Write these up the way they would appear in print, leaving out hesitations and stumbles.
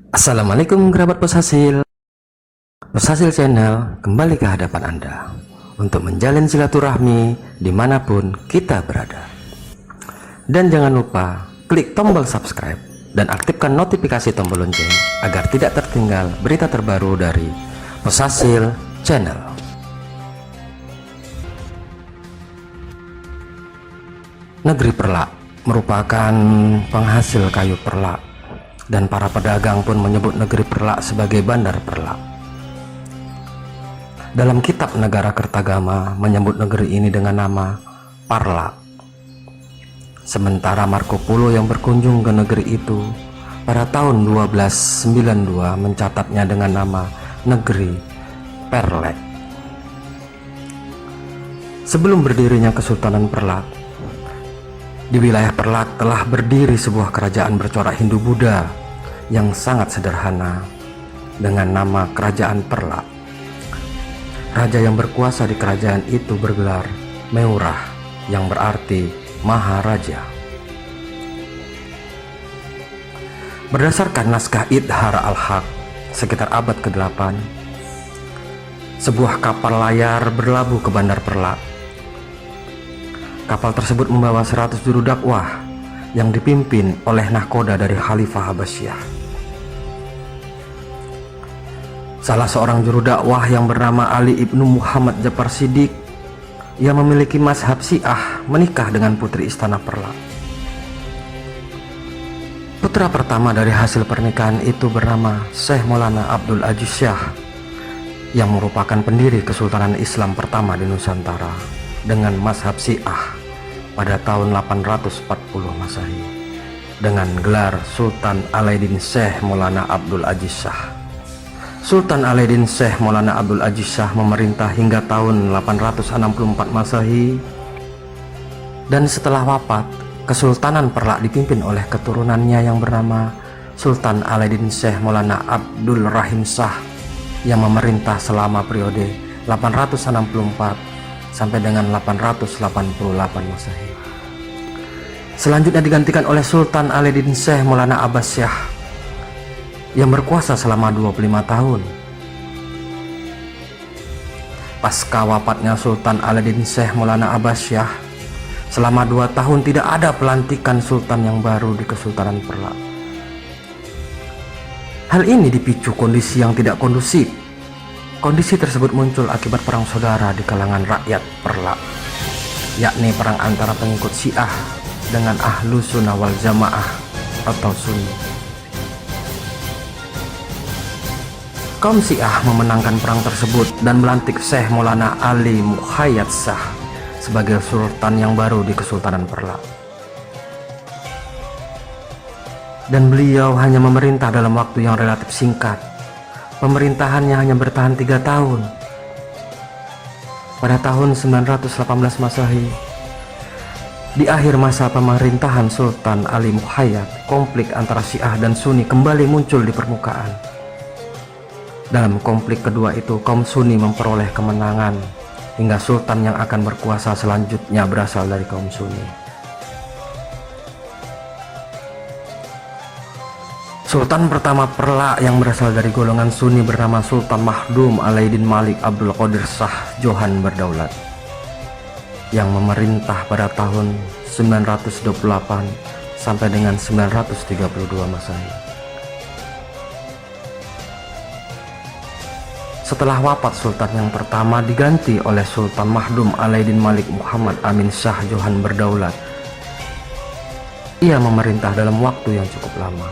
Assalamualaikum kerabat Bos Hasil. Bos Hasil Channel kembali ke hadapan Anda untuk menjalin silaturahmi dimanapun kita berada. Dan jangan lupa klik tombol subscribe dan aktifkan notifikasi tombol lonceng agar tidak tertinggal berita terbaru dari Bos Hasil Channel. Negeri Perlak merupakan penghasil kayu perlak, dan para pedagang pun menyebut negeri Perlak sebagai Bandar Perlak. Dalam kitab Negara Kertagama menyebut negeri ini dengan nama Parlak. Sementara Marco Polo yang berkunjung ke negeri itu pada tahun 1292 mencatatnya dengan nama negeri Perlek. Sebelum berdirinya Kesultanan Perlak, di wilayah Perlak telah berdiri sebuah kerajaan bercorak Hindu-Buddha yang sangat sederhana dengan nama Kerajaan Perlak. Raja yang berkuasa di kerajaan itu bergelar Meurah, yang berarti Maharaja. Berdasarkan naskah Idhar al-Haq sekitar abad ke-8, sebuah kapal layar berlabuh ke Bandar Perlak. Kapal tersebut membawa 100 juru dakwah yang dipimpin oleh nahkoda dari Khalifah Abbasiyah. Salah seorang juru dakwah yang bernama Ali ibnu Muhammad Ja'far Shiddiq yang memiliki mazhab Syiah menikah dengan putri istana Perlak. Putra pertama dari hasil pernikahan itu bernama Syekh Maulana Abdul Aziz Shah yang merupakan pendiri Kesultanan Islam pertama di Nusantara dengan mazhab Syiah pada tahun 840 Masehi dengan gelar Sultan Alaeddin Syekh Maulana Abdul Aziz Shah. Sultan Alaeddin Syekh Maulana Abdul Aziz Shah memerintah hingga tahun 864 Masehi, dan setelah wafat, Kesultanan Perlak dipimpin oleh keturunannya yang bernama Sultan Alaeddin Syekh Maulana Abdul Rahim Shah yang memerintah selama periode 864 sampai dengan 888 Masehi. Selanjutnya digantikan oleh Sultan Alaeddin Syekh Maulana Abbasiyah yang berkuasa selama 25 tahun. Pasca wafatnya Sultan Alaeddin Syekh Maulana Abbasiyah, selama 2 tahun tidak ada pelantikan sultan yang baru di Kesultanan Perlak. Hal ini dipicu kondisi yang tidak kondusif. Kondisi tersebut muncul akibat perang saudara di kalangan rakyat Perlak, yakni perang antara pengikut Syiah dengan Ahlu Sunnah wal Jamaah atau Sunni. Kaum Syiah memenangkan perang tersebut dan melantik Syekh Maulana Ali Muhayyad Shah sebagai sultan yang baru di Kesultanan Perlak. Dan beliau hanya memerintah dalam waktu yang relatif singkat. Pemerintahannya hanya bertahan 3 tahun. Pada tahun 918 Masehi, di akhir masa pemerintahan Sultan Ali Muhayyad, konflik antara Syiah dan Sunni kembali muncul di permukaan. Dalam konflik kedua itu, kaum Sunni memperoleh kemenangan hingga sultan yang akan berkuasa selanjutnya berasal dari kaum Sunni. Sultan pertama Perlak yang berasal dari golongan Sunni bernama Sultan Mahdum Alaeddin Malik Abdul Qadir Shah Johan Berdaulat yang memerintah pada tahun 928 sampai dengan 932 Masehi. Setelah wafat sultan yang pertama diganti oleh Sultan Mahdum Alaeddin Malik Muhammad Amin Shah Johan Berdaulat. Ia memerintah dalam waktu yang cukup lama,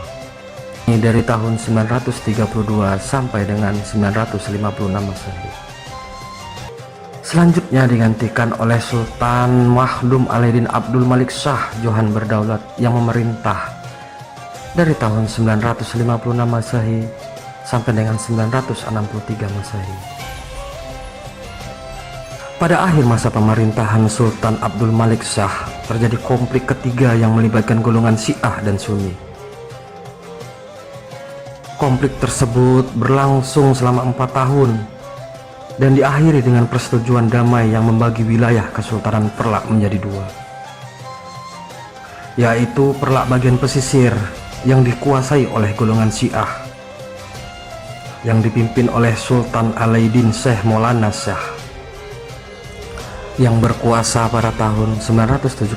dari tahun 932 sampai dengan 956 Masehi. Selanjutnya digantikan oleh Sultan Mahdum Alaeddin Abdul Malik Shah Johan Berdaulat yang memerintah dari tahun 956 Masehi sampai dengan 963 Masehi. Pada akhir masa pemerintahan Sultan Abdul Malik Shah, terjadi konflik ketiga yang melibatkan golongan Syiah dan Sunni. Konflik tersebut berlangsung selama 4 tahun dan diakhiri dengan persetujuan damai yang membagi wilayah Kesultanan Perlak menjadi dua, yaitu Perlak bagian pesisir yang dikuasai oleh golongan Syiah yang dipimpin oleh Sultan Alaiddin Syekh Maulana Shah yang berkuasa pada tahun 976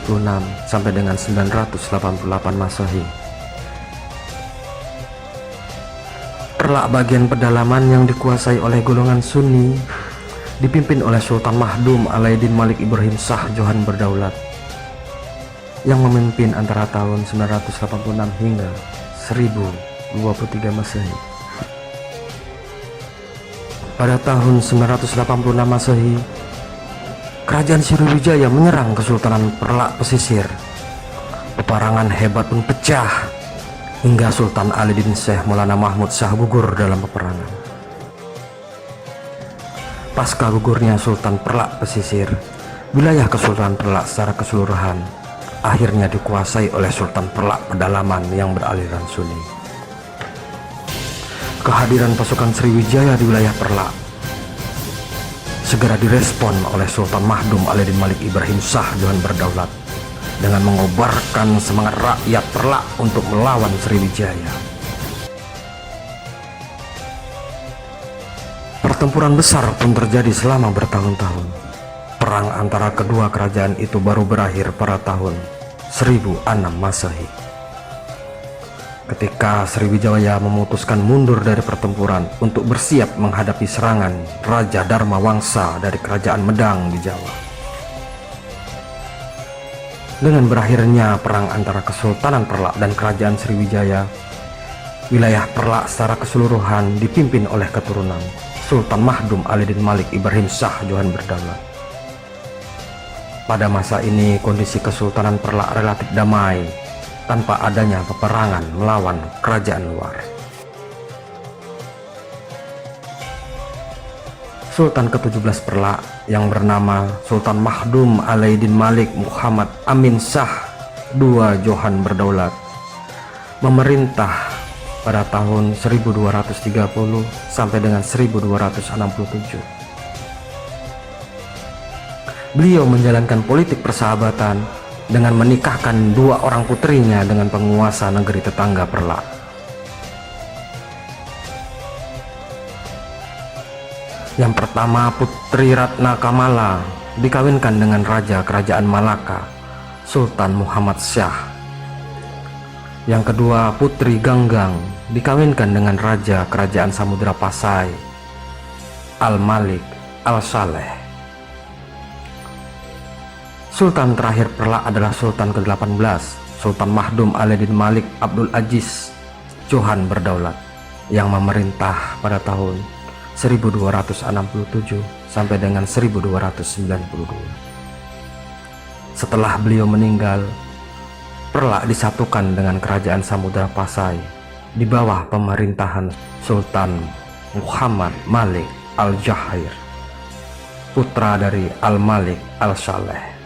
sampai dengan 988 Masehi. Perlak bagian pedalaman yang dikuasai oleh golongan Sunni dipimpin oleh Sultan Mahdum Alaiddin Malik Ibrahim Shah Johan Berdaulat yang memimpin antara tahun 986 hingga 1023 Masehi. Pada tahun 986 Masehi, Kerajaan Sriwijaya menyerang Kesultanan Perlak pesisir. Peperangan hebat pun pecah hingga Sultan Alaiddin Syekh Maulana Mahmud Shah gugur dalam peperangan. Pasca gugurnya Sultan Perlak pesisir, wilayah Kesultanan Perlak secara keseluruhan akhirnya dikuasai oleh Sultan Perlak pedalaman yang beraliran Sunni. Kehadiran pasukan Sriwijaya di wilayah Perlak segera direspon oleh Sultan Mahdum Alaiddin Malik Ibrahim Shah Johan Berdaulat dengan mengobarkan semangat rakyat Perlak untuk melawan Sriwijaya. Pertempuran besar pun terjadi selama bertahun-tahun. Perang antara kedua kerajaan itu baru berakhir pada tahun 1006 Masehi, ketika Sriwijaya memutuskan mundur dari pertempuran untuk bersiap menghadapi serangan Raja Dharma Wangsa dari Kerajaan Medang di Jawa. Dengan berakhirnya perang antara Kesultanan Perlak dan Kerajaan Sriwijaya, wilayah Perlak secara keseluruhan dipimpin oleh keturunan Sultan Mahdum Alaiddin Malik Ibrahim Shah Johan Berdaulat. Pada masa ini kondisi Kesultanan Perlak relatif damai tanpa adanya peperangan melawan kerajaan luar. Sultan ke-17 Perlak yang bernama Sultan Mahdum Alaiddin Malik Muhammad Amin Shah II Johan Berdaulat memerintah pada tahun 1230 sampai dengan 1267. Beliau menjalankan politik persahabatan dengan menikahkan 2 orang putrinya dengan penguasa negeri tetangga Perlak. Yang pertama, Putri Ratna Kamala dikawinkan dengan Raja Kerajaan Malaka, Sultan Muhammad Shah. Yang kedua, Putri Ganggang dikawinkan dengan Raja Kerajaan Samudra Pasai, Al-Malik Al-Saleh. Sultan terakhir Perlak adalah Sultan ke-18, Sultan Mahdum Alaiddin Malik Abdul Aziz Johan Berdaulat yang memerintah pada tahun 1267 sampai dengan 1292. Setelah beliau meninggal, Perlak disatukan dengan Kerajaan Samudra Pasai di bawah pemerintahan Sultan Muhammad Malik Al-Jahir, putra dari Al-Malik Al-Saleh.